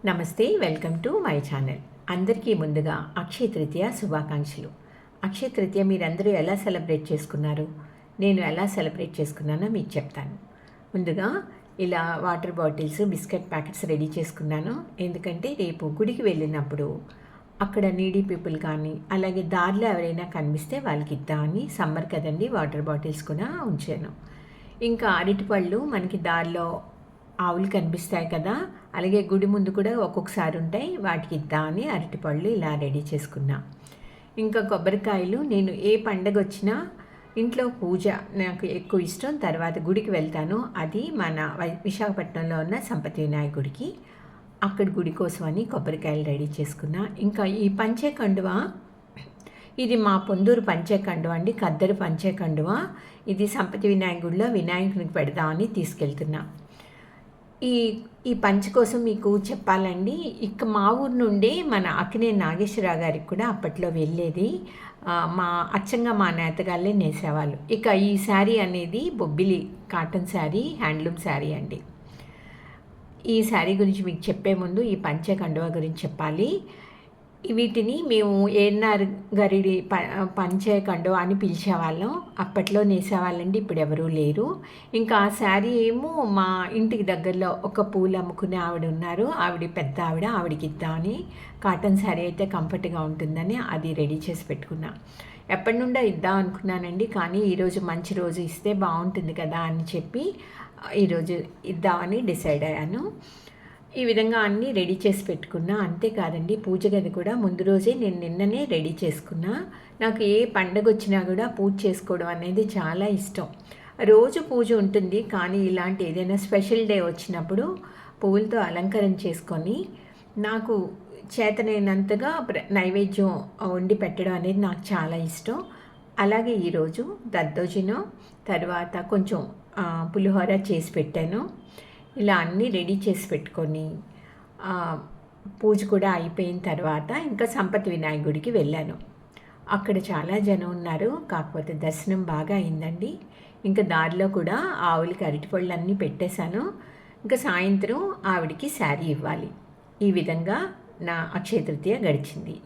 నమస్తే, welcome to my channel. అందరికీ ముందుగా అక్షయ తృతీయ శుభాకాంక్షలు. అక్షయ తృతీయ మీరందరూ ఎలా సెలబ్రేట్ చేసుకున్నారు? నేను ఎలా సెలబ్రేట్ చేసుకున్నానో మీకు చెప్తాను. ముందుగా ఇలా water bottles, biscuit packets ready చేసుకున్నాను. ఎందుకంటే రేపు గుడికి వెళ్ళినప్పుడు అక్కడ నీడీ పీపుల్ కానీ, అలాగే దారిలో ఎవరైనా కనిపిస్తే వాళ్ళకి ఇద్దామని. సమ్మర్ కదండి, వాటర్ బాటిల్స్ కూడా ఉంచాను. ఇంకా అరటిపళ్ళు మనకి దారిలో ఆవులు కనిపిస్తాయి కదా, అలాగే గుడి ముందు కూడా ఒక్కొక్కసారి ఉంటాయి, వాటికి ఇద్దామని అరటిపళ్ళు ఇలా రెడీ చేసుకున్నా. ఇంకా కొబ్బరికాయలు, నేను ఏ పండగ వచ్చినా ఇంట్లో పూజ నాకు ఎక్కువ ఇష్టం. తర్వాత గుడికి వెళ్తాను, అది మన విశాఖపట్నంలో ఉన్న సంపతి వినాయక గుడికి. అక్కడ గుడి కోసమని కొబ్బరికాయలు రెడీ చేసుకున్నా. ఇంకా ఈ పంచే కండువ, ఇది మా పొందూరు పంచే కండువ అండి, ఖద్దరు పంచే కండువ. ఇది సంపతి వినాయక గుడిలో వినాయకునికి పెడదామని తీసుకెళ్తున్నా. ఈ ఈ పంచ కోసం మీకు చెప్పాలండి, ఇక మా ఊరు నుండే మన అక్కినేని నాగేశ్వరరావు గారికి కూడా అప్పట్లో వెళ్ళేది. అచ్చంగా మా నేతగాళ్ళే నేసేవాళ్ళు. ఇక ఈ శారీ అనేది బొబ్బిలి కాటన్ శారీ, హ్యాండ్లూమ్ శారీ అండి. ఈ శారీ గురించి మీకు చెప్పే ముందు ఈ పంచ కండువా గురించి చెప్పాలి. వీటిని మేము ఏఎన్ఆర్ గరిడి పంచే కండువా అని పిలిచేవాళ్ళం. అప్పట్లో నేసేవాళ్ళండి, ఇప్పుడు ఎవరూ లేరు. ఇంకా ఆ శారీ ఏమో మా ఇంటికి దగ్గరలో ఒక పూలు అమ్ముకునే ఆవిడ ఉన్నారు, ఆవిడ పెద్ద ఆవిడ, ఆవిడకి ఇద్దామని. కాటన్ శారీ అయితే కంఫర్ట్గా ఉంటుందని అది రెడీ చేసి పెట్టుకున్నా. ఎప్పటి నుండో ఇద్దాం అనుకున్నానండి, కానీ ఈరోజు మంచి రోజు ఇస్తే బాగుంటుంది కదా అని చెప్పి ఈరోజు ఇద్దామని డిసైడ్ అయ్యాను. ఈ విధంగా అన్నీ రెడీ చేసి పెట్టుకున్నా. అంతేకాదండి, పూజ గది కూడా ముందు రోజే నేను నిన్ననే రెడీ చేసుకున్నా. నాకు ఏ పండగ వచ్చినా కూడా పూజ చేసుకోవడం అనేది చాలా ఇష్టం. రోజు పూజ ఉంటుంది, కానీ ఇలాంటి ఏదైనా స్పెషల్ డే వచ్చినప్పుడు పువ్వులతో అలంకరణ చేసుకొని నాకు చేతనైనంతగా నైవేద్యం వండి పెట్టడం అనేది నాకు చాలా ఇష్టం. అలాగే ఈరోజు దద్దోజనం, తర్వాత కొంచెం పులిహోర చేసి పెట్టాను. ఇలా అన్నీ రెడీ చేసి పెట్టుకొని పూజ కూడా అయిపోయిన తర్వాత ఇంకా సంపతి వినాయక గుడికి వెళ్ళాను. అక్కడ చాలా జనం ఉన్నారు, కాకపోతే దర్శనం బాగా అయిందండి. ఇంకా దారిలో కూడా ఆవులకి అరటిపళ్ళు అన్నీ పెట్టేశాను. ఇంకా సాయంత్రం ఆవిడికి శారీ ఇవ్వాలి. ఈ విధంగా నా అక్షయ తృతీయ గడిచింది.